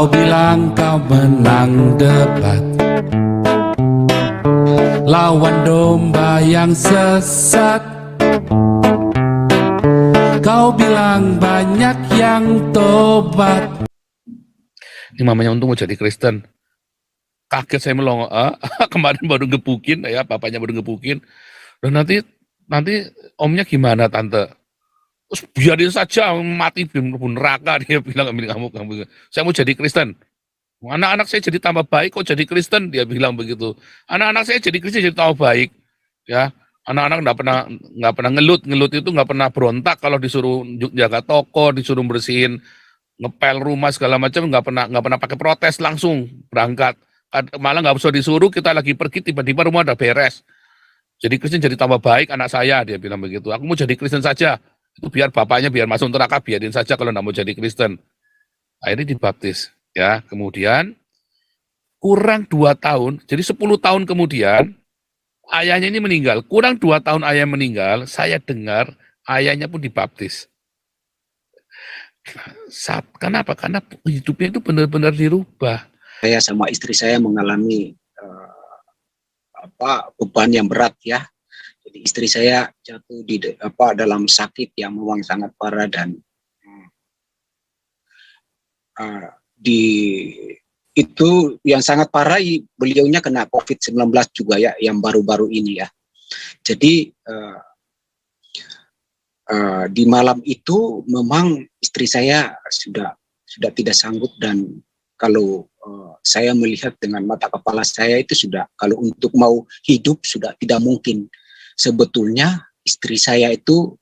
Kau bilang kau menang debat lawan domba yang sesat. Kau bilang banyak yang tobat. Ini mamanya untung mau jadi Kristen. Kaget saya melongo. Kemarin baru gebukin, ya bapaknya baru gebukin. Dan nanti omnya gimana tante? Terus biarin saja mati di neraka, dia bilang kamu. Saya mau jadi Kristen. Anak-anak saya jadi tambah baik kok jadi Kristen, dia bilang begitu. Anak-anak saya jadi Kristen jadi tambah baik, ya. Anak-anak nggak pernah ngelut itu nggak pernah berontak kalau disuruh jaga toko, disuruh bersihin, ngepel rumah segala macam, nggak pernah pakai protes, langsung berangkat. Malah nggak usah disuruh, kita lagi pergi tiba-tiba rumah udah beres. Jadi Kristen jadi tambah baik anak saya, dia bilang begitu. Aku mau jadi Kristen saja, itu biar bapaknya biar masuk neraka, biarin saja kalau nggak mau jadi Kristen. Akhirnya dibaptis. Ya, kemudian kurang 2 tahun, jadi 10 tahun kemudian ayahnya ini meninggal. Kurang 2 tahun ayah meninggal, saya dengar ayahnya pun dibaptis. Kenapa? Karena hidupnya itu benar-benar dirubah. Saya sama istri saya mengalami beban yang berat, ya. Jadi istri saya jatuh dalam sakit yang memang sangat parah, dan itu yang sangat parah, beliaunya kena COVID-19 juga, ya, yang baru-baru ini, ya. Jadi di malam itu memang istri saya sudah tidak sanggup, dan kalau saya melihat dengan mata kepala saya itu sudah, kalau untuk mau hidup sudah tidak mungkin. Sebetulnya istri saya itu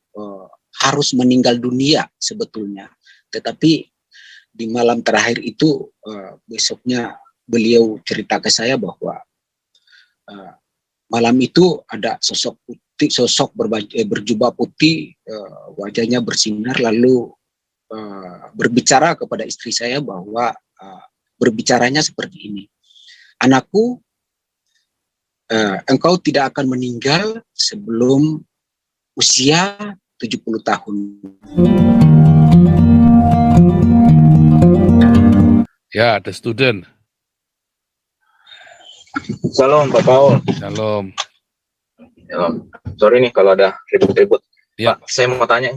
harus meninggal dunia sebetulnya, tetapi di malam terakhir itu besoknya beliau cerita ke saya bahwa malam itu ada sosok berjubah putih, wajahnya bersinar, lalu berbicara kepada istri saya bahwa berbicaranya seperti ini, anakku, engkau tidak akan meninggal sebelum usia 70 tahun. Ya, ada student. Salam Pak Paul. Shalom. Sorry nih kalau ada ribut-ribut. Ya. Pak, saya mau tanya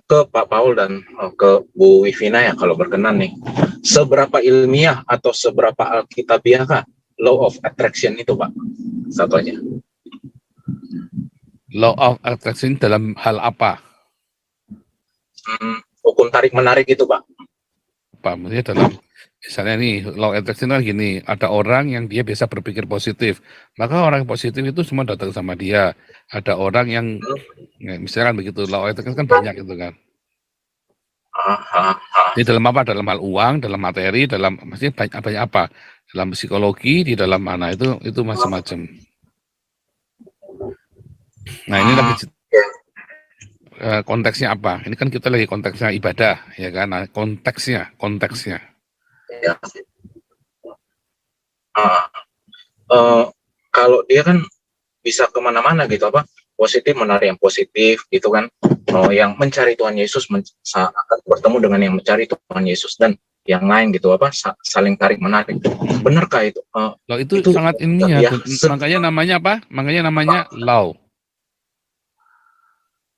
ke Pak Paul dan ke Bu Wivina, ya, kalau berkenan nih. Seberapa ilmiah atau seberapa alkitabiah kah law of attraction itu, Pak? Satu aja. Law of attraction dalam hal apa? Hukum tarik-menarik itu, Pak. Apa? Maksudnya dalam, misalnya nih, law of attraction kan gini, ada orang yang dia biasa berpikir positif, maka orang yang positif itu semua datang sama dia. Ada orang yang, ya, misalkan begitu, law of attraction kan banyak itu kan. Di dalam apa? Dalam hal uang, dalam materi, dalam maksudnya banyak apa? Dalam psikologi, di dalam mana itu macam-macam. Nah ini lagi konteksnya apa? Ini kan kita lagi konteksnya ibadah, ya kan? Nah, konteksnya. Ya. Kalau dia kan bisa kemana-mana gitu, apa? Positif menarik yang positif gitu kan. Yang mencari Tuhan Yesus akan bertemu dengan yang mencari Tuhan Yesus, dan yang lain gitu, apa, saling tarik menarik. Benarkah itu? Loh, itu sangat ilmiah. Makanya namanya apa? Makanya namanya law.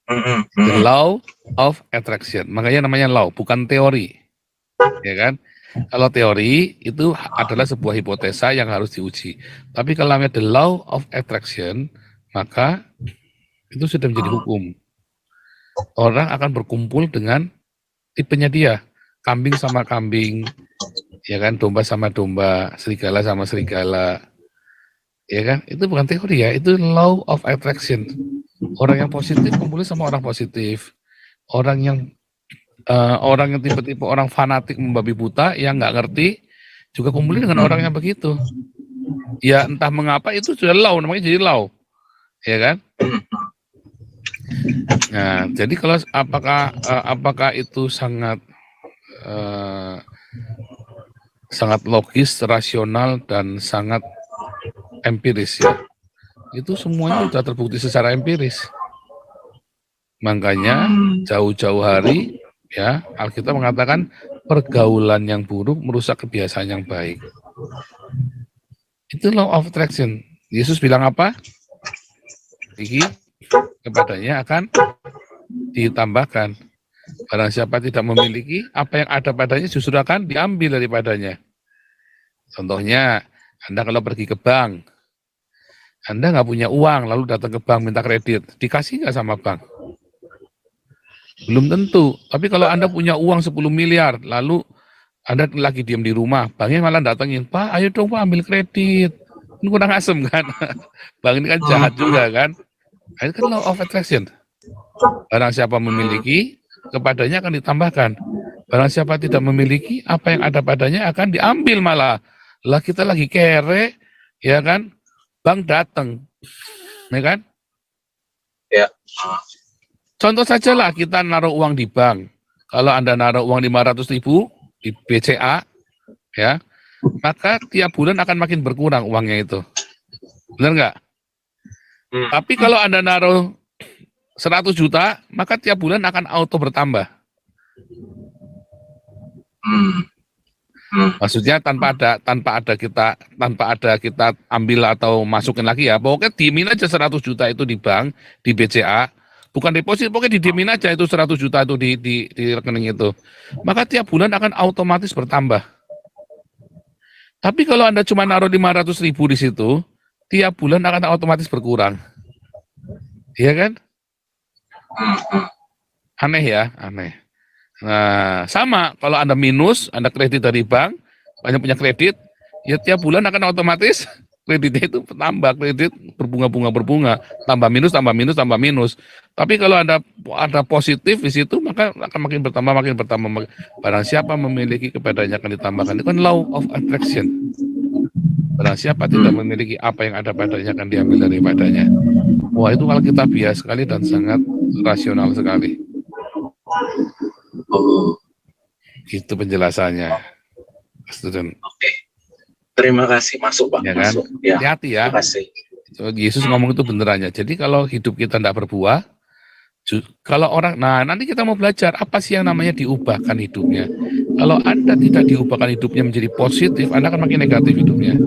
The law of attraction. Makanya namanya law, bukan teori. Ya kan? Kalau teori itu adalah sebuah hipotesa yang harus diuji. Tapi kalau namanya the law of attraction, maka itu sudah menjadi hukum. Orang akan berkumpul dengan tipenya dia. Kambing sama kambing, ya kan, domba sama domba, serigala sama serigala, ya kan, itu bukan teori, ya, itu law of attraction. Orang yang positif kumpulnya sama orang positif, orang yang tipe-tipe orang fanatik membabi buta yang nggak ngerti juga kumpulnya dengan orang yang begitu. Ya entah mengapa itu sudah law, namanya jadi law, ya kan. Nah, jadi kalau apakah itu sangat logis, rasional, dan sangat empiris, ya. Itu semuanya sudah terbukti secara empiris. Makanya jauh-jauh hari, ya, Alkitab mengatakan pergaulan yang buruk merusak kebiasaan yang baik. Itu law of attraction. Yesus bilang apa? Memiliki kepadanya akan ditambahkan. Barang siapa tidak memiliki, apa yang ada padanya justru akan diambil daripadanya. Contohnya, Anda kalau pergi ke bank, Anda nggak punya uang, lalu datang ke bank minta kredit, dikasih nggak sama bank? Belum tentu. Tapi kalau Anda punya uang 10 miliar, lalu Anda lagi diam di rumah, banknya malah datangin, Pak, ayo dong Pak ambil kredit. Ini kurang asem kan? Bank ini kan jahat juga kan? Nah, itu kan law of attraction. Barang siapa memiliki, kepadanya akan ditambahkan. Barang siapa tidak memiliki, apa yang ada padanya akan diambil malah. Lah kita lagi kere, ya kan? Bank datang, ya kan? Ya. Contoh saja lah kita naruh uang di bank. Kalau Anda naruh uang 500.000 di BCA, ya, maka tiap bulan akan makin berkurang uangnya itu. Benar nggak? Tapi kalau Anda naruh 100 juta, maka tiap bulan akan auto bertambah. Maksudnya tanpa ada kita ambil atau masukin lagi ya. Pokoknya diemin aja 100 juta itu di bank, di BCA, bukan deposit, pokoknya didiemin aja itu 100 juta itu di rekening itu. Maka tiap bulan akan otomatis bertambah. Tapi kalau Anda cuma naruh 500.000 di situ, tiap bulan akan otomatis berkurang. Iya kan? Aneh ya, aneh. Nah, sama kalau Anda minus, Anda kredit dari bank, banyak punya kredit, ya tiap bulan akan otomatis kreditnya itu bertambah, kredit berbunga, tambah minus, tambah minus, tambah minus. Tapi kalau ada positif di situ, maka akan makin bertambah. Barang siapa memiliki kepadanya akan ditambahkan. Itu kan law of attraction. Barang siapa tidak memiliki apa yang ada padanya akan diambil daripadanya. Wah, itu kalau kita bias sekali dan sangat rasional sekali. Itu penjelasannya, student. Oke. Terima kasih, masuk Pak. Ya kan? Masuk. Ya. Hati-hati ya. Terima kasih. Yesus ngomong itu benerannya. Jadi kalau hidup kita tidak berbuah, kalau orang, nah nanti kita mau belajar apa sih yang namanya diubahkan hidupnya. Kalau Anda tidak diubahkan hidupnya menjadi positif, Anda akan makin negatif hidupnya.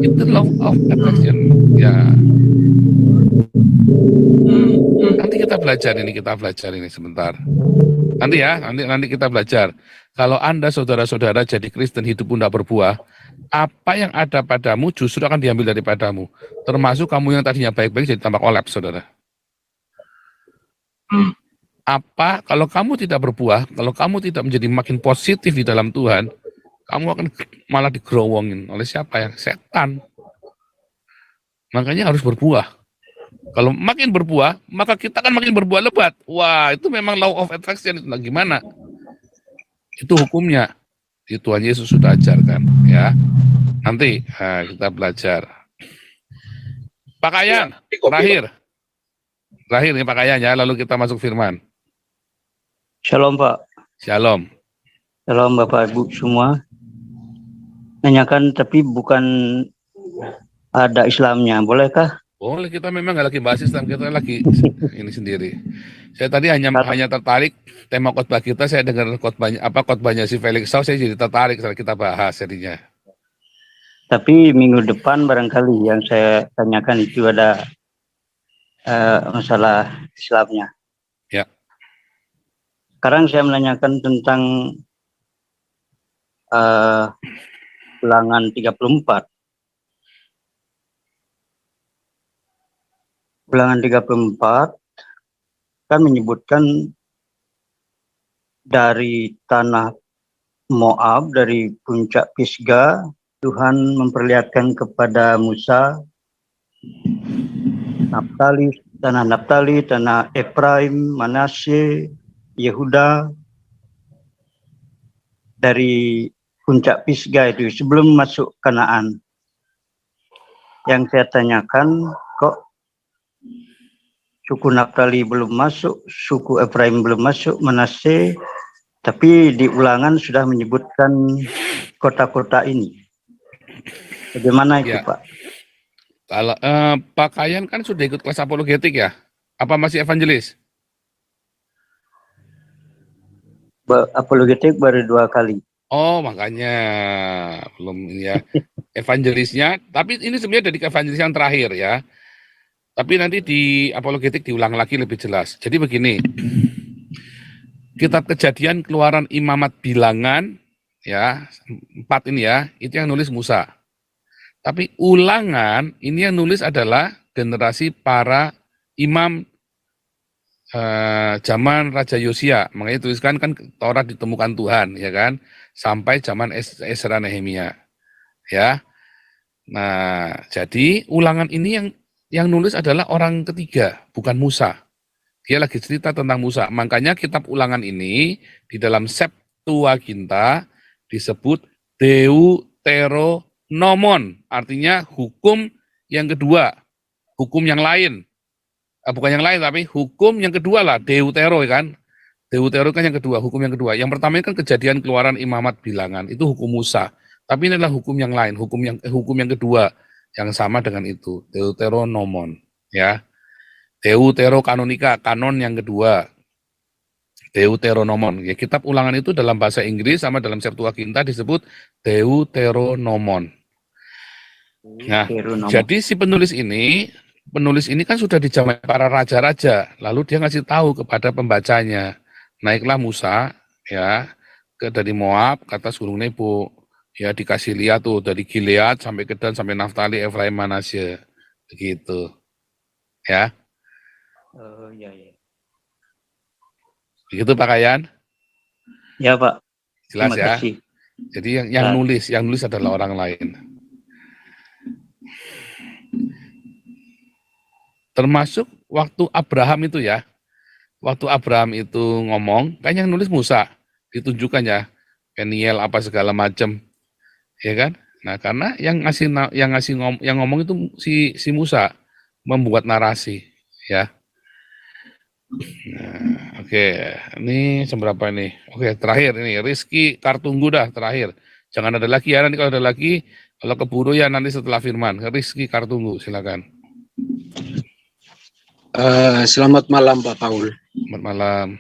Itu law of attraction. Ya. Nanti kita belajar ini sebentar. Nanti ya, nanti kita belajar. Kalau Anda saudara-saudara jadi Kristen hidup pun tidak berbuah, apa yang ada padamu justru akan diambil daripadamu. Termasuk kamu yang tadinya baik-baik jadi tambah kolaps, saudara. Apa kalau kamu tidak berbuah, kalau kamu tidak menjadi makin positif di dalam Tuhan, kamu akan malah digerowongin oleh siapa ya? Setan. Makanya harus berbuah. Kalau makin berbuah, maka kita akan makin berbuah lebat. Wah, itu memang law of attraction. Nah, gimana? Itu hukumnya. Di Tuhan Yesus sudah ajarkan, ya. Nanti kita belajar. Pakaian, terakhir nih pakaian ya, lalu kita masuk firman. Shalom Pak. Shalom. Shalom Bapak Ibu semua. Nanyakan tapi bukan ada Islamnya, bolehkah? Boleh, kita memang nggak lagi bahas Islam, kita lagi ini sendiri. Saya tadi hanya tertarik tema khotbah kita, saya dengar khotbahnya si Felix Saul, saya jadi tertarik setelah kita bahas jadinya. Tapi minggu depan barangkali yang saya tanyakan itu ada masalah Islamnya. Ya. Sekarang saya menanyakan tentang Ulangan 34. Ulangan 34 kan menyebutkan dari tanah Moab, dari puncak Pisgah, Tuhan memperlihatkan kepada Musa Naftali, tanah Efraim, Manasye, Yehuda, dari puncak Pisgah itu sebelum masuk Kanaan. Yang saya tanyakan, kok suku Naftali belum masuk, suku Efraim belum masuk, Manasye, tapi di Ulangan sudah menyebutkan kota-kota ini. Bagaimana itu, Pak? Kalau pakaian kan sudah ikut kelas apologetik ya? Apa masih evangelis? Apologetik baru 2 kali. Oh, makanya belum ini ya. Evangelisnya, tapi ini sebenarnya dari evangelis yang terakhir ya. Tapi nanti di apologetik diulang lagi lebih jelas. Jadi begini, kitab Kejadian, Keluaran, Imamat, Bilangan, ya 4 ini ya, itu yang nulis Musa. Tapi Ulangan ini yang nulis adalah generasi para imam zaman Raja Yosia. Makanya tuliskan kan Taurat ditemukan Tuhan, ya kan, sampai zaman Ezra Nehemia, ya. Nah, jadi Ulangan ini yang nulis adalah orang ketiga, bukan Musa. Dia lagi cerita tentang Musa. Makanya kitab Ulangan ini di dalam Septuaginta disebut Deuteronomon, artinya hukum yang kedua, hukum yang lain. Bukan yang lain, tapi hukum yang kedua lah, Deutero kan. Deutero kan yang kedua, hukum yang kedua. Yang pertama kan Kejadian, Keluaran, Imamat, Bilangan, itu hukum Musa. Tapi ini adalah hukum yang lain, hukum yang kedua yang sama dengan itu, Deuteronomon, ya. Deuterokanonika, kanon yang kedua, Deuteronomon. Ya, kitab Ulangan itu dalam bahasa Inggris sama dalam Septuaginta disebut Deuteronomon. Nah, jadi si penulis ini kan sudah di zaman para raja-raja, lalu dia ngasih tahu kepada pembacanya, naiklah Musa ya dari Moab ke atas Gunung Nebo, ya dikasih lihat tuh dari Gilead sampai ke Dan sampai Naftali, Efraim, Manasye, begitu, ya. Oh iya iya. Begitu Pak Kayan? Ya Pak. Jelas Terima ya. kasih. Jadi yang nulis adalah orang lain. Termasuk waktu Abraham itu ya. Waktu Abraham itu ngomong, kan yang nulis Musa, ditunjukkan ya, Peniel apa segala macam, ya kan? Nah, karena yang ngomong itu si Musa membuat narasi, ya. Nah, oke, ini seberapa nih? Oke, terakhir ini Rizky Kartunggu dah terakhir. Jangan ada lagi ya, nanti kalau ada lagi, kalau keburu ya nanti setelah Firman. Rizky Kartunggu, silakan. Selamat malam Pak Paul. Selamat malam.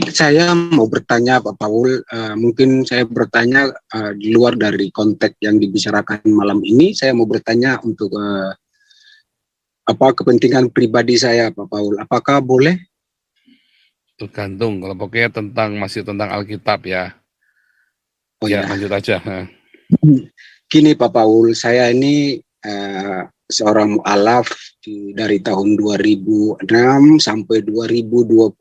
Saya mau bertanya Pak Paul, mungkin saya bertanya di luar dari konteks yang dibicarakan malam ini. Saya mau bertanya untuk kepentingan pribadi saya Pak Paul. Apakah boleh? Tergantung, kalau pokoknya masih tentang Alkitab ya. Oh ya, lanjut aja. Gini Pak Paul, saya ini seorang mu'alaf dari tahun 2006 sampai 2021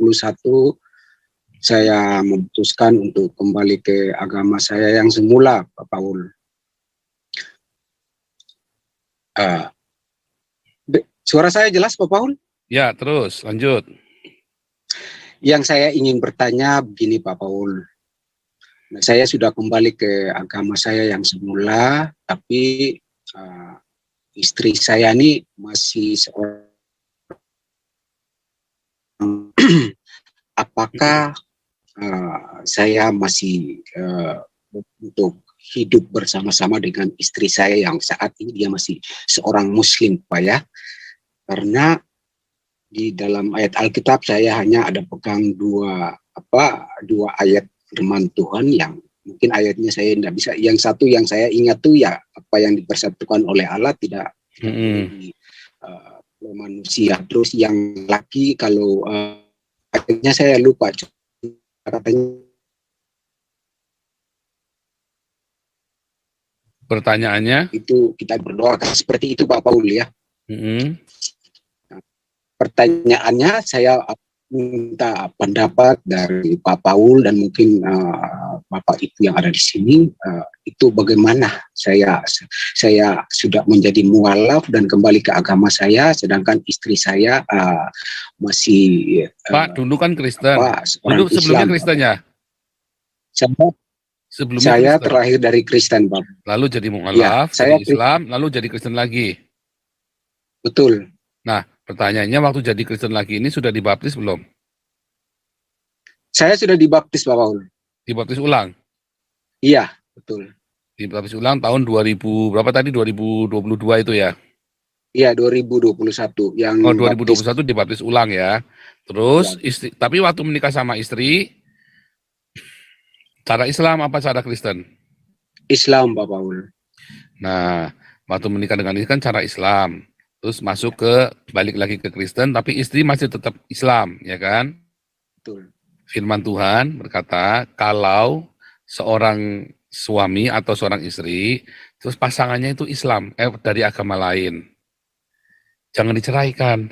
saya memutuskan untuk kembali ke agama saya yang semula, Pak Paul. Suara saya jelas, Pak Paul? Ya, terus lanjut. Yang saya ingin bertanya begini, Pak Paul. Nah, saya sudah kembali ke agama saya yang semula, tapi istri saya ini masih seorang. Apakah saya masih untuk hidup bersama-sama dengan istri saya yang saat ini dia masih seorang Muslim, Pak ya? Karena di dalam ayat Alkitab saya hanya ada pegang dua ayat firman Tuhan yang mungkin ayatnya saya tidak bisa. Yang satu yang saya ingat tuh ya apa yang dipersatukan oleh Allah tidak oleh manusia. Terus yang lagi kalau ayatnya saya lupa, katanya. Pertanyaannya? Itu kita berdoa seperti itu Pak Paul ya. Pertanyaannya saya minta pendapat dari Pak Paul dan mungkin Bapak Ibu yang ada di sini, itu bagaimana saya sudah menjadi mualaf dan kembali ke agama saya, sedangkan istri saya masih Pak dulu kan Kristen. Dulu sebelumnya Kristen ya? Sebelumnya saya Kristen. Terakhir dari Kristen Pak. Lalu jadi mualaf, ya, jadi Islam, lalu jadi Kristen lagi. Betul. Nah, pertanyaannya waktu jadi Kristen lagi ini sudah dibaptis belum? Saya sudah dibaptis Pak Paul. Dibaptis ulang? Iya, betul. Dibaptis ulang tahun 2000, berapa tadi? 2022 itu ya? Iya, 2021. Yang 2021 dibaptis ulang ya. Terus, tapi waktu menikah sama istri, Cara Islam apa cara Kristen? Islam, Pak Paul. Nah, waktu menikah dengan ini kan cara Islam. Terus masuk ke, balik lagi ke Kristen, tapi istri masih tetap Islam, ya kan? Betul. Firman Tuhan berkata, kalau seorang suami atau seorang istri, terus pasangannya itu Islam, dari agama lain, jangan diceraikan.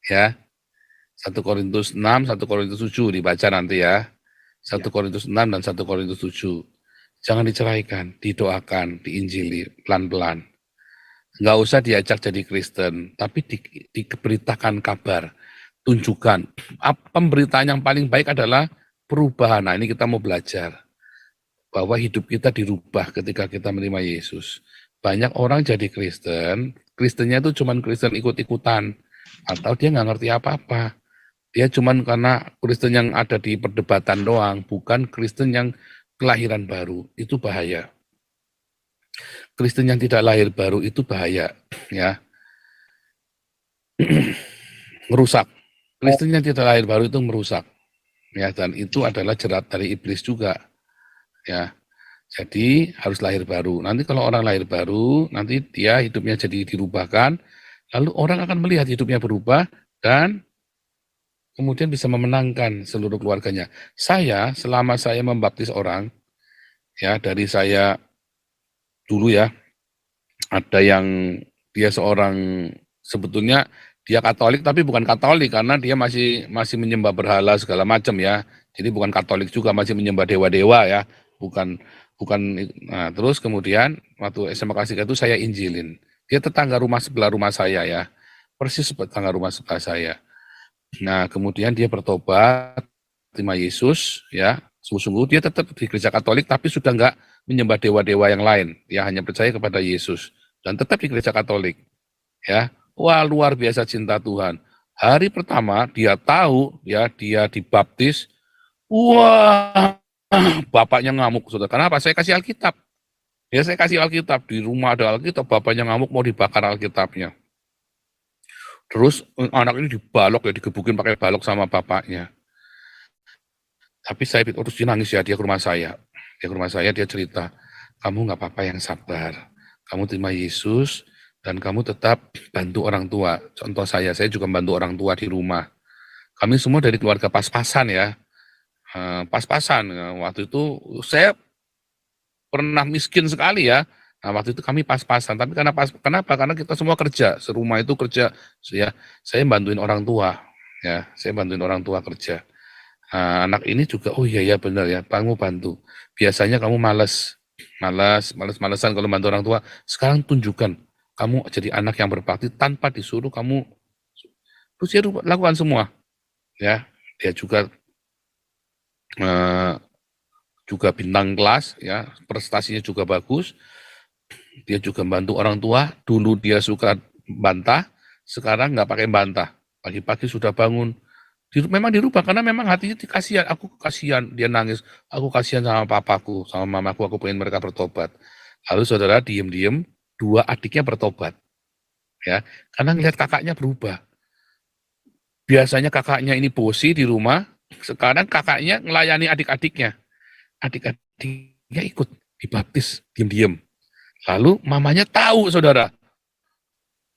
Ya, 1 Korintus 6, 1 Korintus 7 dibaca nanti ya. 1 Korintus 6 dan 1 Korintus 7. Jangan diceraikan, didoakan, diinjili pelan-pelan. Nggak usah diajak jadi Kristen, tapi diberitakan kabar, tunjukkan. Pemberitaan yang paling baik adalah perubahan. Nah, ini kita mau belajar bahwa hidup kita dirubah ketika kita menerima Yesus. Banyak orang jadi Kristen, Kristennya itu cuma Kristen ikut-ikutan, atau dia nggak ngerti apa-apa. Dia cuma karena Kristen yang ada di perdebatan doang, bukan Kristen yang kelahiran baru. Itu bahaya. Kristen yang tidak lahir baru itu bahaya, ya. Merusak. Kristen yang tidak lahir baru itu merusak, ya, dan itu adalah jerat dari iblis juga, ya. Jadi harus lahir baru. Nanti kalau orang lahir baru, nanti dia hidupnya jadi dirubahkan, lalu orang akan melihat hidupnya berubah dan kemudian bisa memenangkan seluruh keluarganya. Selama saya membaptis orang, ya, dari saya dulu ya, ada yang dia seorang, sebetulnya dia Katolik tapi bukan Katolik karena dia masih menyembah berhala segala macam ya. Jadi bukan Katolik juga, masih menyembah dewa-dewa ya. Bukan. Nah, terus kemudian waktu SMA kelas 3 itu saya injilin. Dia tetangga rumah sebelah rumah saya ya. Persis tetangga rumah sebelah saya. Nah, kemudian dia bertobat, terima Yesus, ya, sungguh-sungguh dia tetap di gereja Katolik, tapi sudah enggak menyembah dewa-dewa yang lain. Dia hanya percaya kepada Yesus dan tetap di gereja Katolik, ya. Wah, luar biasa cinta Tuhan. Hari pertama dia tahu, ya, dia dibaptis. Wah, bapaknya ngamuk, saudara. Kenapa? Saya kasih Alkitab. Ya, saya kasih Alkitab, di rumah ada Alkitab, bapaknya ngamuk mau dibakar Alkitabnya. Terus anak ini dibalok ya, digebukin pakai balok sama bapaknya. Tapi saya terus dia nangis ya, dia ke rumah saya. Dia ke rumah saya, dia cerita, kamu nggak apa-apa, yang sabar. Kamu terima Yesus dan kamu tetap bantu orang tua. Contoh saya juga bantu orang tua di rumah. Kami semua dari keluarga pas-pasan ya. Pas-pasan. Waktu itu saya pernah miskin sekali ya. Nah, waktu itu kami pas-pasan, tapi kenapa? Karena kita semua kerja, serumah itu kerja, ya. Saya bantuin orang tua, ya. Saya bantuin orang tua kerja. Nah, anak ini juga, oh iya benar ya, kamu bantu. Biasanya kamu males-malesan kalau bantu orang tua. Sekarang tunjukkan, kamu jadi anak yang berbakti tanpa disuruh kamu. Terus dia lakukan semua, ya. Dia juga bintang kelas, ya, prestasinya juga bagus. Dia juga bantu orang tua. Dulu dia suka bantah, sekarang nggak pakai bantah. Pagi-pagi sudah bangun. Memang dirubah karena memang hatinya kasihan. Aku kasihan, dia nangis. Aku kasihan sama papaku, sama mamaku. Aku pengen mereka bertobat. Lalu saudara diem-diem, 2 adiknya bertobat, ya, karena ngelihat kakaknya berubah. Biasanya kakaknya ini bosi di rumah, sekarang kakaknya melayani adik-adiknya. Adik-adiknya ikut dibaptis diem-diem. Lalu mamanya tahu, saudara.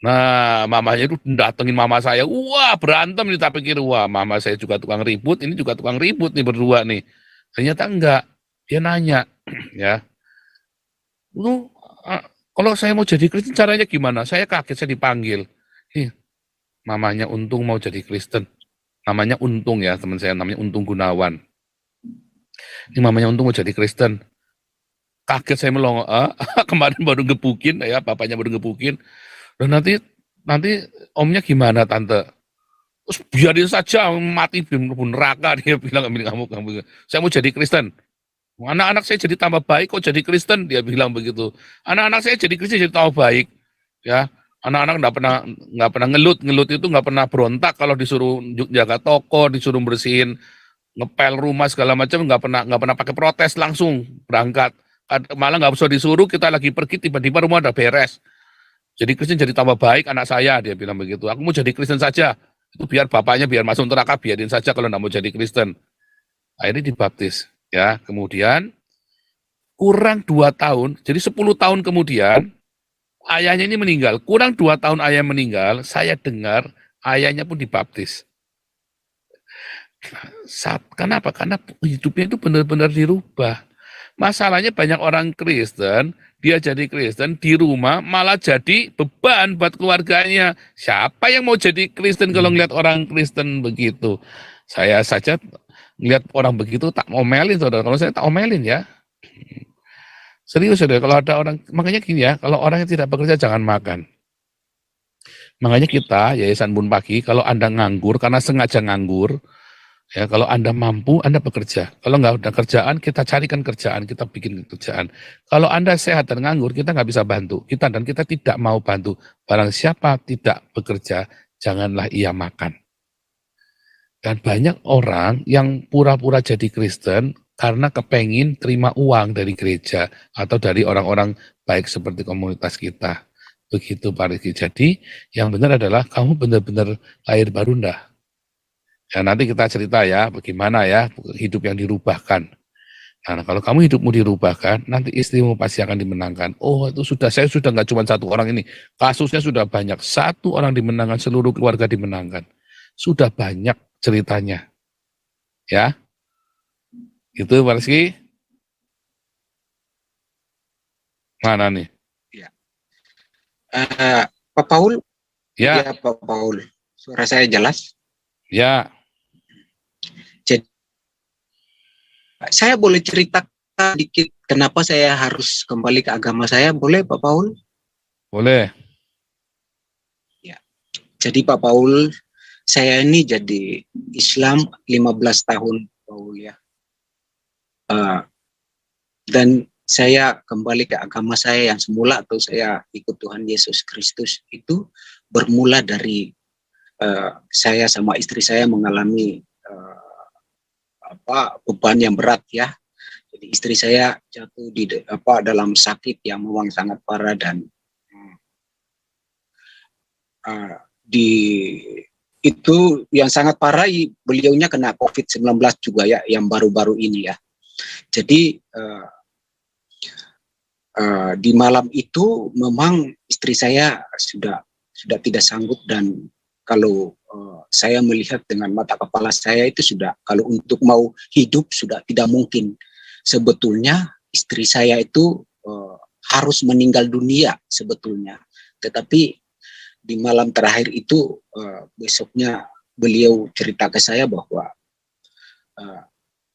Nah, mamanya itu datengin mama saya. Wah, berantem nih, tak pikir, wah, mama saya juga tukang ribut, ini juga tukang ribut nih berdua nih. Ternyata enggak. Dia nanya, ya. Lu, kalau saya mau jadi Kristen caranya gimana? Saya kaget, saya dipanggil. Mamanya Untung mau jadi Kristen. Namanya Untung ya, teman saya, namanya Untung Gunawan. Ini mamanya Untung mau jadi Kristen. Kaget saya melongo, kemarin baru gebukin, ya, bapaknya baru gebukin. Dan nanti omnya gimana, tante? Terus biarin saja, mati di neraka, dia bilang, kamu. Saya mau jadi Kristen. Anak-anak saya jadi tambah baik kok jadi Kristen, dia bilang begitu. Anak-anak saya jadi Kristen jadi tambah baik, ya. Anak-anak nggak pernah ngelut itu nggak pernah berontak kalau disuruh jaga toko, disuruh bersihin, ngepel rumah segala macam, nggak pernah pakai protes, langsung berangkat. Malah nggak usah disuruh, kita lagi pergi tiba-tiba rumah udah beres. Jadi Kristen jadi tambah baik anak saya, dia bilang begitu. Aku mau jadi Kristen saja, itu biar bapaknya biar masuk neraka, biarin saja kalau nggak mau jadi Kristen. Akhirnya dibaptis. Ya, kemudian kurang 2 tahun, jadi 10 tahun kemudian ayahnya ini meninggal. Kurang 2 tahun ayah meninggal, saya dengar ayahnya pun dibaptis. Kenapa? Karena hidupnya itu benar-benar dirubah. Masalahnya banyak orang Kristen, dia jadi Kristen di rumah malah jadi beban buat keluarganya. Siapa yang mau jadi Kristen kalau ngeliat orang Kristen begitu? Saya saja ngeliat orang begitu tak omelin, saudara. Kalau saya tak omelin ya. Serius, saudara. Kalau ada orang, makanya gini ya, kalau orang yang tidak bekerja jangan makan. Makanya kita, Yayasan Bun Pagi, kalau Anda nganggur, karena sengaja nganggur, ya, kalau Anda mampu, Anda bekerja. Kalau nggak ada kerjaan, kita carikan kerjaan, kita bikin kerjaan. Kalau Anda sehat dan nganggur, kita nggak bisa bantu. Dan kita tidak mau bantu. Barang siapa tidak bekerja, janganlah ia makan. Dan banyak orang yang pura-pura jadi Kristen karena kepengin terima uang dari gereja atau dari orang-orang baik seperti komunitas kita. Begitu Pak Rizky. Jadi yang benar adalah kamu benar-benar lahir baru enggak? Ya nanti kita cerita ya bagaimana ya hidup yang dirubahkan. Nah kalau kamu hidupmu dirubahkan, nanti istrimu pasti akan dimenangkan. Oh itu saya sudah nggak cuma satu orang ini. Kasusnya sudah banyak. Satu orang dimenangkan, seluruh keluarga dimenangkan. Sudah banyak ceritanya. Ya. Itu Pak Rizky. Mana nih? Ya. Pak Paul? Ya. Ya, Pak Paul. Suara saya jelas? Ya. Jadi, saya boleh cerita sedikit kenapa saya harus kembali ke agama saya, boleh Pak Paul? Boleh. Ya. Jadi Pak Paul, saya ini jadi Islam 15 tahun, Paul ya. Dan saya kembali ke agama saya yang semula atau saya ikut Tuhan Yesus Kristus itu bermula dari saya sama istri saya mengalami beban yang berat ya. Jadi istri saya jatuh dalam sakit yang memang sangat parah dan itu yang sangat parah beliaunya kena COVID-19 juga ya yang baru-baru ini ya. Jadi di malam itu memang istri saya sudah tidak sanggup dan kalau saya melihat dengan mata kepala saya itu sudah kalau untuk mau hidup sudah tidak mungkin. Sebetulnya istri saya itu harus meninggal dunia sebetulnya. Tetapi di malam terakhir itu besoknya beliau cerita ke saya bahwa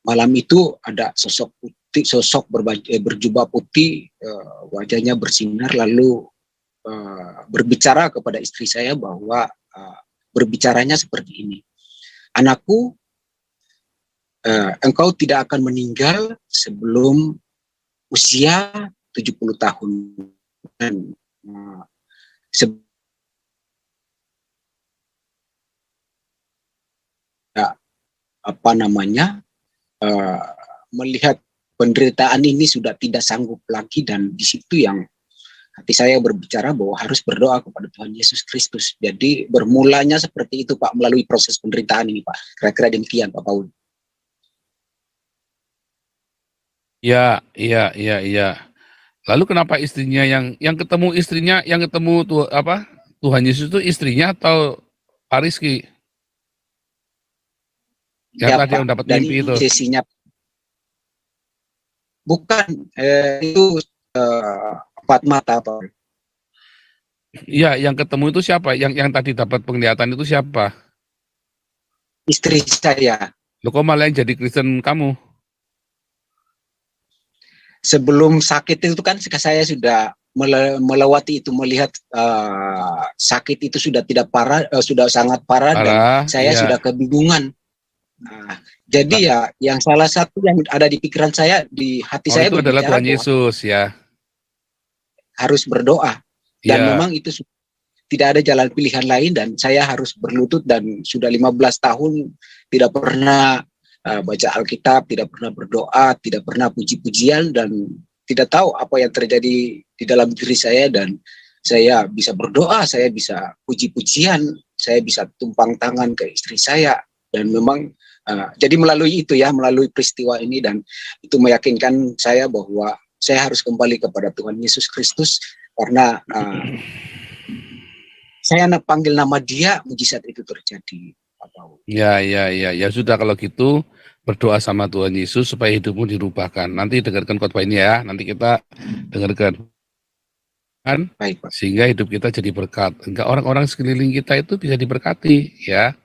malam itu ada sosok berjubah putih, wajahnya bersinar lalu berbicara kepada istri saya bahwa berbicaranya seperti ini. Anakku, engkau tidak akan meninggal sebelum usia 70 tahun. Dan, melihat penderitaan ini sudah tidak sanggup lagi dan di situ yang hati saya berbicara bahwa harus berdoa kepada Tuhan Yesus Kristus. Jadi bermulanya seperti itu Pak melalui proses penderitaan ini Pak. Kira-kira demikian Pak Paul. Iya. Lalu kenapa istrinya yang ketemu Tuhan Yesus itu istrinya atau Pak Rizky? Yang Ya, tadi Pak, yang dapat dari mimpi itu. sesinya bukan itu empat mata Pak. Iya, yang ketemu itu siapa? Yang tadi dapat penglihatan itu siapa? Istri saya. Loh kok malah yang jadi Kristen kamu? Sebelum sakit itu kan saya sudah melewati itu melihat sakit itu sudah tidak parah, sudah sangat parah dan saya sudah kebingungan. Nah, jadi ya yang salah satu yang ada di pikiran saya di hati saya itu adalah Tuhan Yesus ya. Harus berdoa dan memang itu tidak ada jalan pilihan lain dan saya harus berlutut dan sudah 15 tahun tidak pernah baca Alkitab, tidak pernah berdoa, tidak pernah puji-pujian dan tidak tahu apa yang terjadi di dalam diri saya dan saya bisa berdoa, saya bisa puji-pujian, saya bisa tumpang tangan ke istri saya Dan memang jadi melalui itu ya, melalui peristiwa ini, dan itu meyakinkan saya bahwa saya harus kembali kepada Tuhan Yesus Kristus, karena saya panggil nama Dia, mujizat itu terjadi. Ya sudah kalau gitu berdoa sama Tuhan Yesus supaya hidupmu dirubahkan. Nanti dengarkan khotbah ini ya, nanti kita dengarkan. Kan? Baik, Pak. Sehingga hidup kita jadi berkat. Enggak, orang-orang sekeliling kita itu bisa diberkati ya.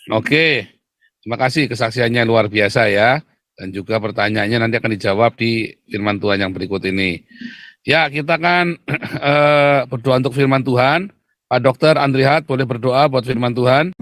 Oke. Terima kasih kesaksiannya luar biasa ya. Dan juga pertanyaannya nanti akan dijawab di firman Tuhan yang berikut ini. Ya, kita kan berdoa untuk firman Tuhan. Pak Dokter Andrihat boleh berdoa buat firman Tuhan.